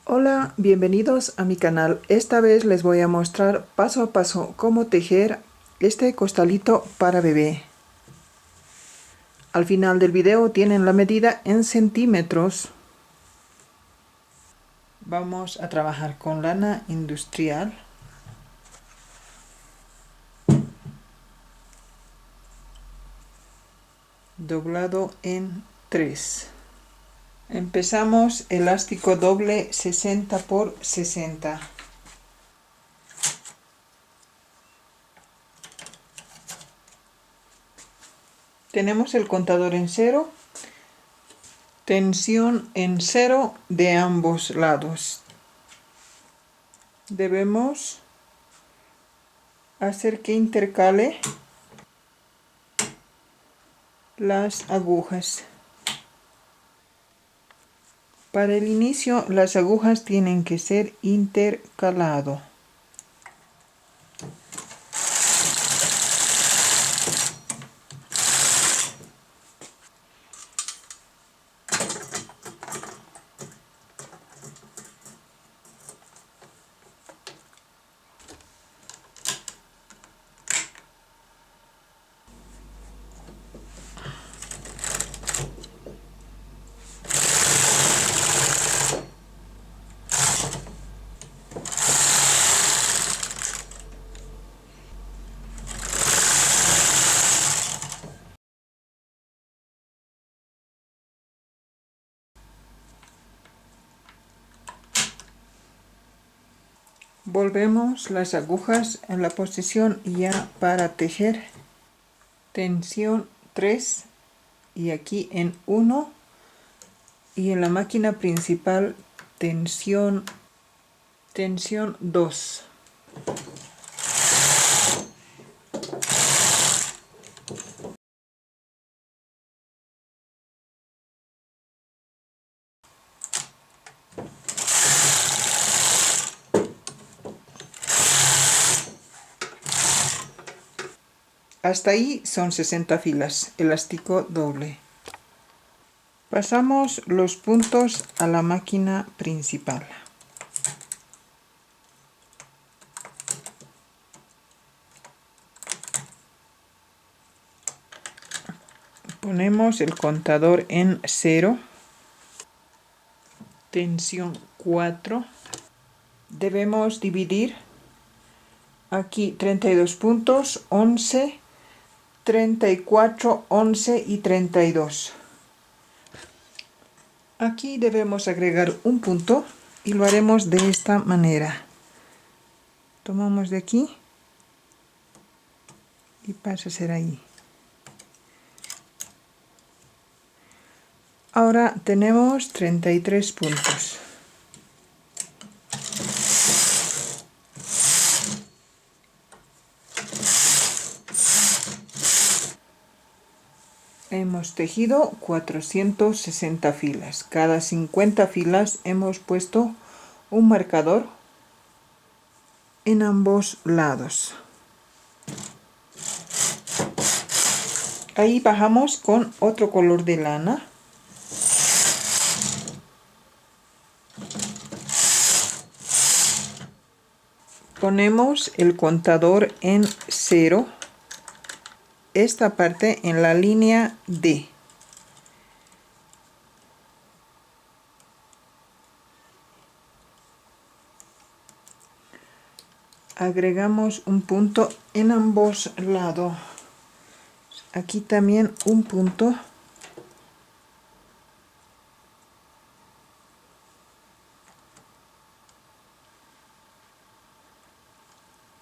Hola, bienvenidos a mi canal. Esta vez les voy a mostrar paso a paso cómo tejer este costalito para bebé. Al final del video tienen la medida en centímetros. Vamos a trabajar con lana industrial. Doblado en 3. Empezamos elástico doble 60 por 60. Tenemos el contador en 0. Tensión en 0 de ambos lados. Debemos hacer que intercale las agujas. Para el inicio las agujas tienen que ser intercalado. Volvemos las agujas en la posición ya para tejer. Tensión 3 y aquí en 1 y en la máquina principal tensión 2. Hasta ahí son 60 filas, elástico doble. Pasamos los puntos a la máquina principal. Ponemos el contador en 0. Tensión 4. Debemos dividir aquí 32 puntos, 11, 34, 11 y 32. Aquí debemos agregar un punto y lo haremos de esta manera. Tomamos de aquí y pasa a ser ahí. Ahora tenemos 33 puntos. Hemos tejido 460 filas. Cada 50 filas hemos puesto un marcador en ambos lados. Ahí bajamos con otro color de lana. Ponemos el contador en 0. Esta parte en la línea D. Agregamos un punto en ambos lados. Aquí también un punto.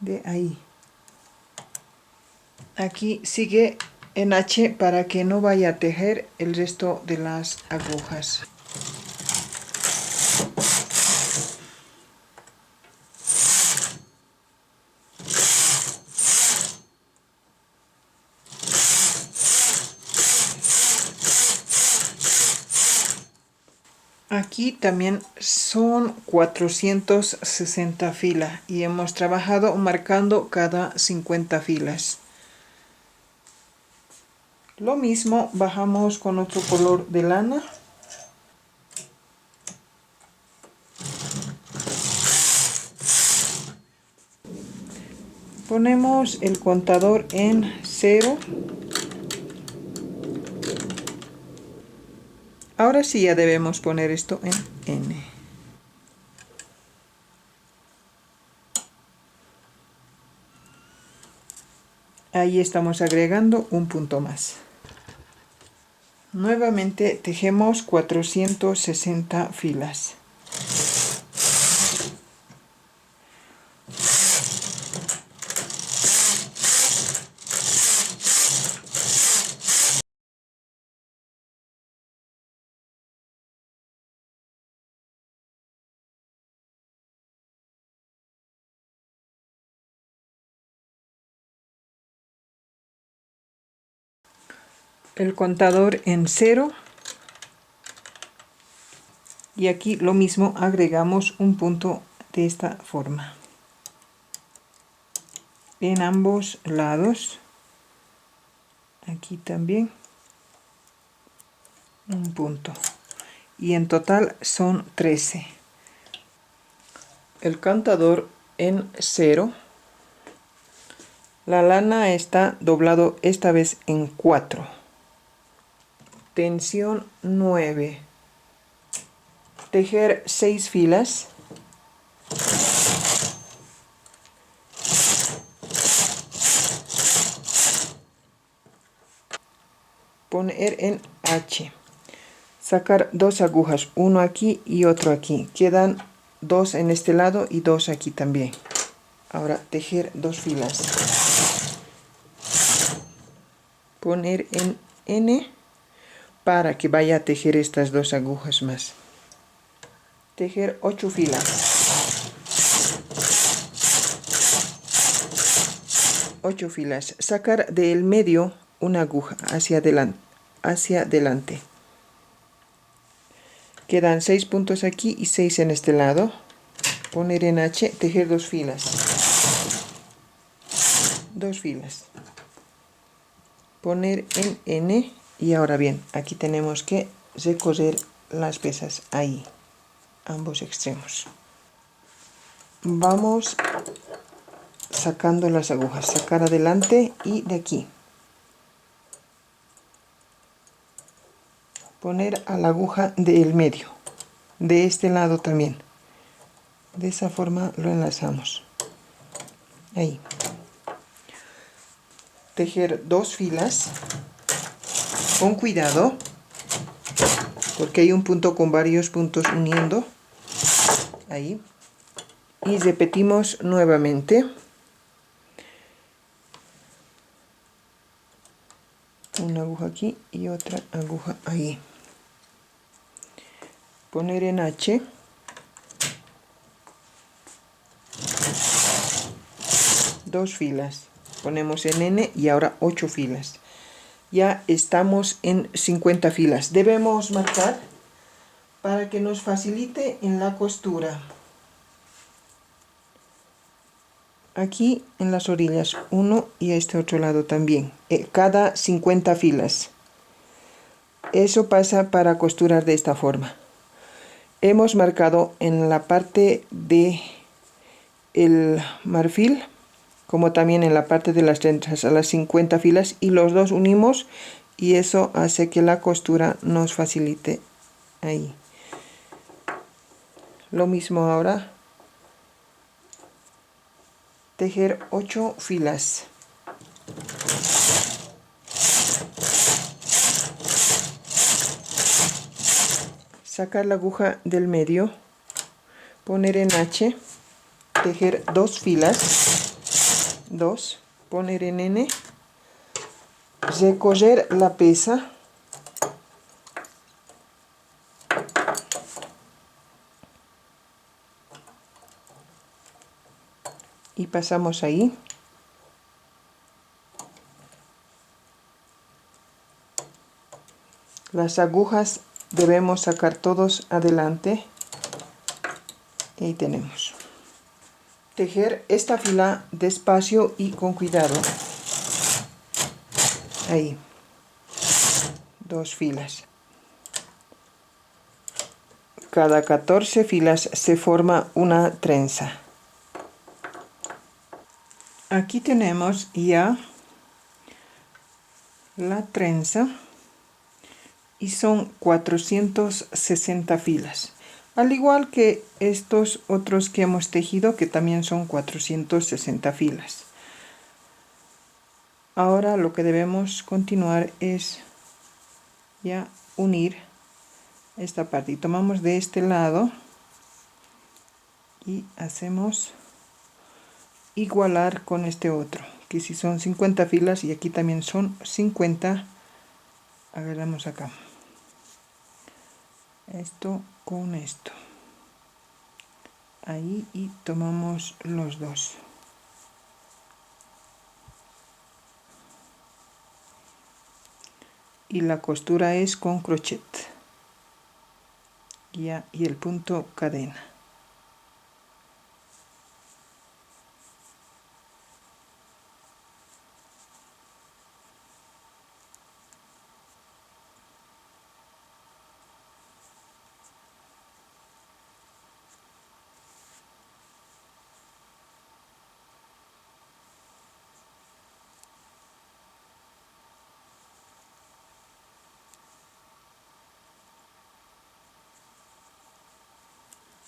De ahí. Aquí sigue en H para que no vaya a tejer el resto de las agujas. Aquí también son 460 filas y hemos trabajado marcando cada 50 filas. Lo mismo, bajamos con otro color de lana. Ponemos el contador en 0. Ahora sí ya debemos poner esto en N. Ahí estamos agregando un punto más. Nuevamente tejemos 460 filas. El contador en 0. Y aquí lo mismo, agregamos un punto de esta forma. En ambos lados. Aquí también. Un punto. Y en total son 13. El contador en 0. La lana está doblado esta vez en 4. Tensión 9. Tejer 6 filas. Poner en H. Sacar 2 agujas, uno aquí y otro aquí. Quedan 2 en este lado y 2 aquí también. Ahora tejer 2 filas. Poner en N para que vaya a tejer estas 2 agujas más. Tejer 8 filas. 8 filas. Sacar del medio una aguja hacia adelante. Quedan 6 puntos aquí y 6 en este lado. Poner en H, tejer 2 filas. 2 filas. Poner en N y ahora bien, aquí tenemos que recoger las piezas ahí, ambos extremos. Vamos sacando las agujas, sacar adelante y de aquí. Poner a la aguja del medio, de este lado también. De esa forma lo enlazamos. Ahí. Tejer 2 filas con cuidado porque hay un punto con varios puntos uniendo. Ahí. Y repetimos nuevamente. Una aguja aquí y otra aguja ahí. Poner en H. Dos filas. Ponemos en N y ahora 8 filas. Ya estamos en 50 filas. Debemos marcar para que nos facilite en la costura. Aquí en las orillas, uno y a este otro lado también. Cada 50 filas. Eso pasa para costurar de esta forma. Hemos marcado en la parte de el marfil, como también en la parte de las trenzas a las 50 filas, y los dos unimos y eso hace que la costura nos facilite ahí. Lo mismo ahora, tejer 8 filas. Sacar la aguja del medio, poner en H, tejer 2 filas, 2, poner en N, recoger la pieza, y pasamos ahí. Las agujas debemos sacar todos adelante. Y ahí tenemos. Tejer esta fila despacio y con cuidado. Ahí. 2 filas. Cada 14 filas se forma una trenza. Aquí tenemos ya la trenza y son 460 filas, al igual que estos otros que hemos tejido, que también son 460 filas. Ahora lo que debemos continuar es ya unir esta parte, y tomamos de este lado y hacemos igualar con este otro, que si son 50 filas y aquí también son 50. Agarramos acá esto con esto ahí y tomamos los dos, y la costura es con crochet ya, y el punto cadena.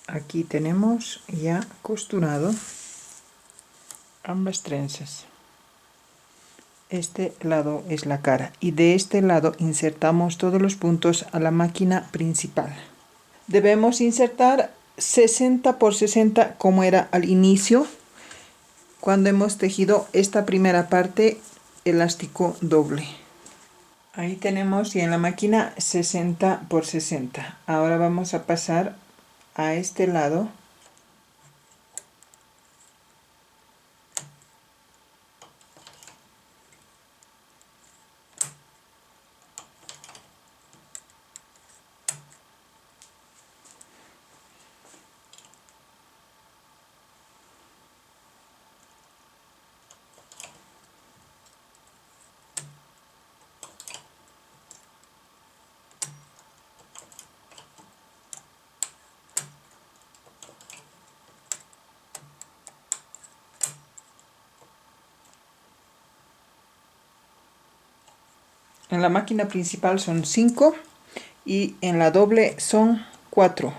Aquí tenemos ya costurado ambas trenzas. Este lado es la cara y de este lado insertamos todos los puntos a la máquina principal. Debemos insertar 60 por 60 como era al inicio cuando hemos tejido esta primera parte elástico doble. Ahí tenemos ya en la máquina 60 por 60. Ahora vamos a pasar a este lado en la máquina principal son 5 y en la doble son 4.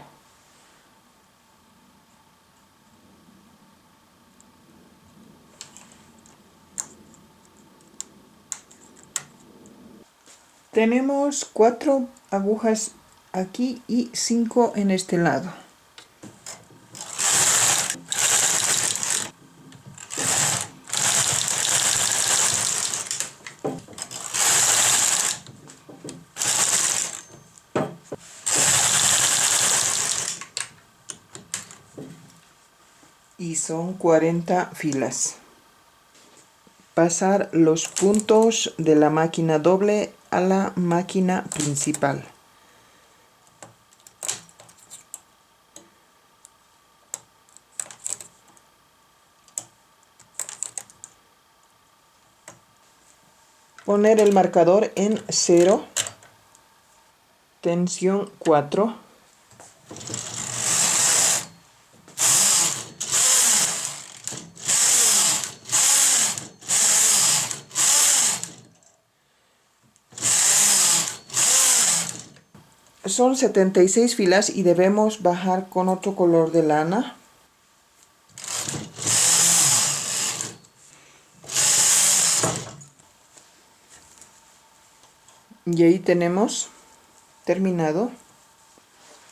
Tenemos 4 agujas aquí y 5 en este lado. Y son 40 filas. Pasar los puntos de la máquina doble a la máquina principal. Poner el marcador en 0, tensión 4. Son 76 filas y debemos bajar con otro color de lana. Y ahí tenemos terminado.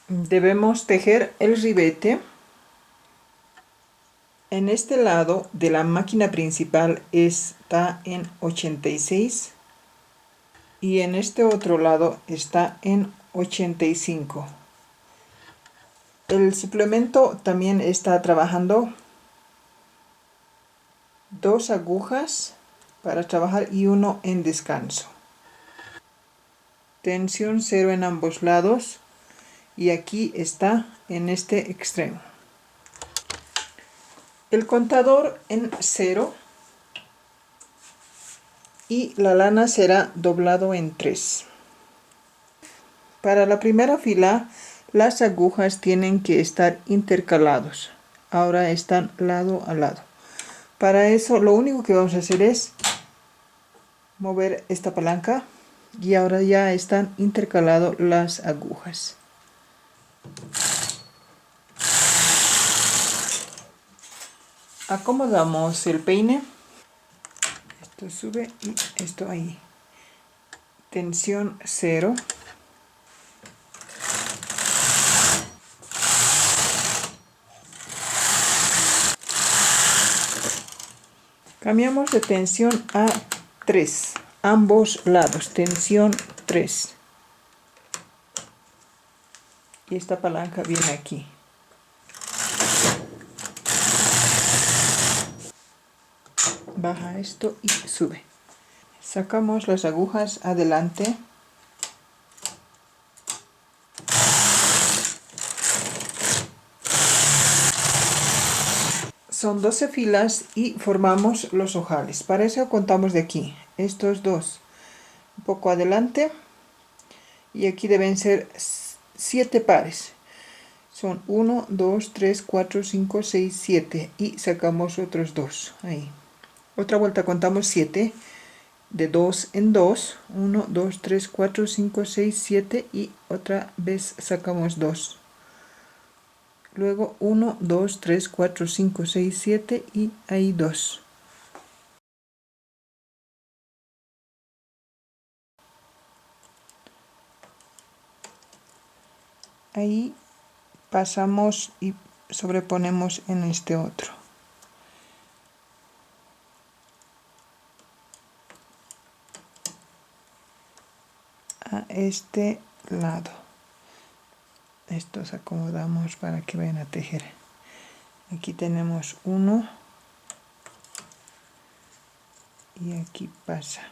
Debemos tejer el ribete. En este lado de la máquina principal está en 86 y en este otro lado está en 85. El suplemento también está trabajando 2 agujas para trabajar y 1 en descanso. Tensión 0 en ambos lados y aquí está en este extremo. El contador en 0 y la lana será doblado en 3. Para la primera fila las agujas tienen que estar intercalados. Ahora están lado a lado. Para eso lo único que vamos a hacer es mover esta palanca y ahora ya están intercaladas las agujas. Acomodamos el peine, esto sube y esto ahí, tensión 0. Cambiamos de tensión a 3, ambos lados, tensión 3. Y esta palanca viene aquí. Baja esto y sube. Sacamos las agujas adelante. Son 12 filas y formamos los ojales. Para eso contamos de aquí. Estos dos un poco adelante. Y aquí deben ser 7 pares. Son 1, 2, 3, 4, 5, 6, 7. Y sacamos otros 2. Ahí. Otra vuelta contamos 7. De 2 en 2. 1, 2, 3, 4, 5, 6, 7. Y otra vez sacamos 2. Luego 1, 2, 3, 4, 5, 6, 7 y ahí 2. Ahí pasamos y sobreponemos en este otro. A este lado. Estos acomodamos para que vayan a tejer. Aquí tenemos uno. Y aquí pasa.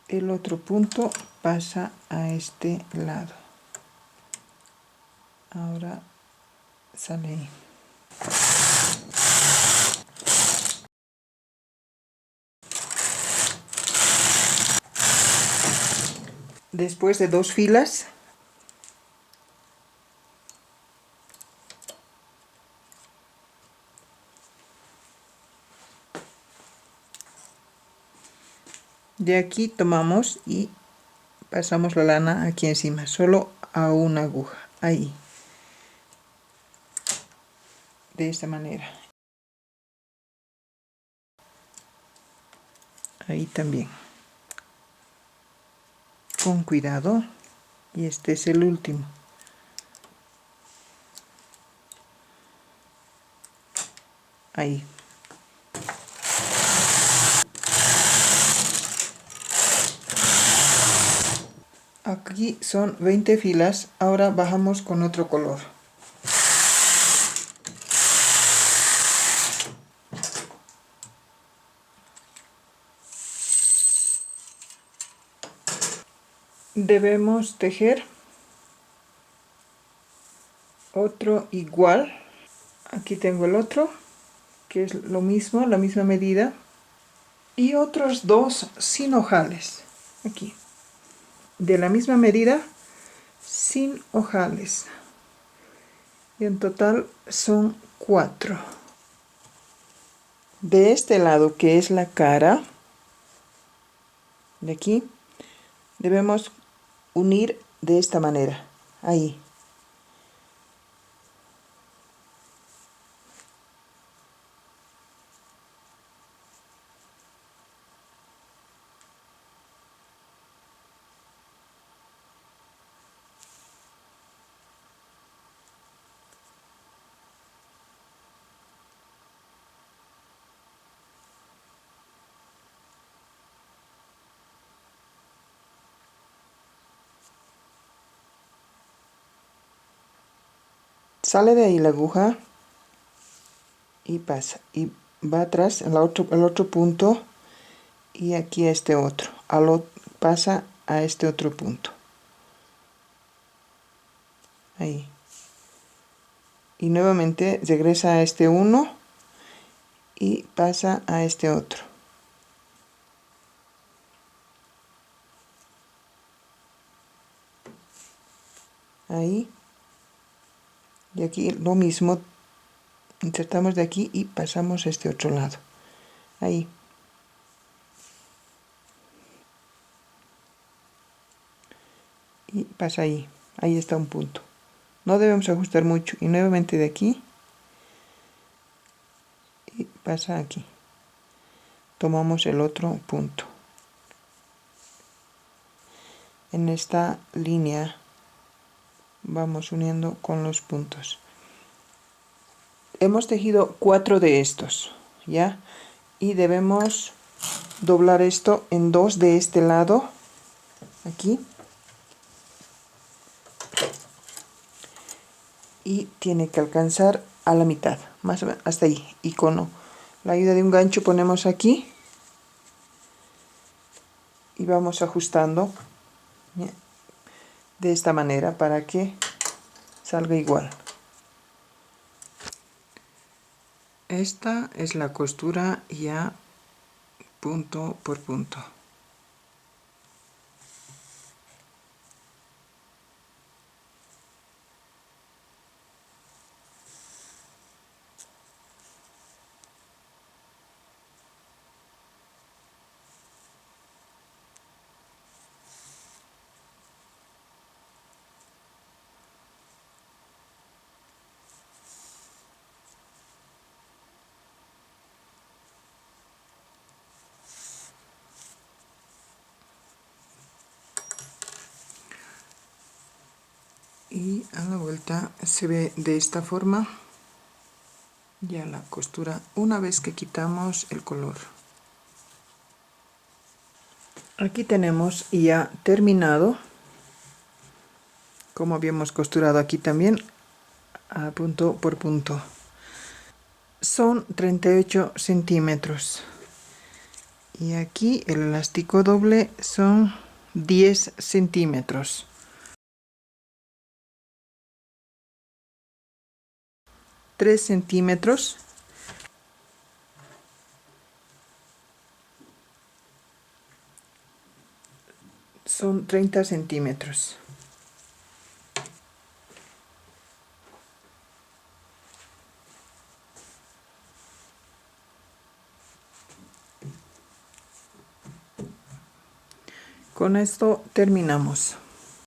El otro punto pasa a este lado. Ahora sale ahí. Después de 2 filas, de aquí tomamos y pasamos la lana aquí encima, solo a una aguja, ahí, de esta manera. Ahí también. Con cuidado. Y este es el último. Ahí. Aquí son 20 filas. Ahora bajamos con otro color. Debemos tejer otro igual. Aquí tengo el otro, que es lo mismo, la misma medida. Y otros 2 sin ojales. Aquí. De la misma medida, sin ojales. Y en total son 4. De este lado, que es la cara, de aquí, debemos unir de esta manera. Ahí. Sale de ahí la aguja y pasa. Y va atrás el otro punto y aquí este otro. Pasa a este otro punto. Ahí. Y nuevamente regresa a este uno y pasa a este otro. Ahí. Y aquí lo mismo, insertamos de aquí y pasamos a este otro lado, ahí. Y pasa ahí, ahí está un punto. No debemos ajustar mucho, y nuevamente de aquí, y pasa aquí. Tomamos el otro punto. En esta línea vamos uniendo con los puntos. Hemos tejido 4 de estos, ¿ya? Y debemos doblar esto en 2 de este lado, aquí. Y tiene que alcanzar a la mitad, más o menos, hasta ahí. Y con la ayuda de un gancho ponemos aquí. Y vamos ajustando de esta manera para que salga igual. Esta es la costura ya punto por punto. Y a la vuelta se ve de esta forma ya la costura una vez que quitamos el color. Aquí tenemos ya terminado, como habíamos costurado aquí también, a punto por punto. Son 38 centímetros. Y aquí el elástico doble son 10 centímetros. 3 centímetros. Son 30 centímetros. Con esto terminamos.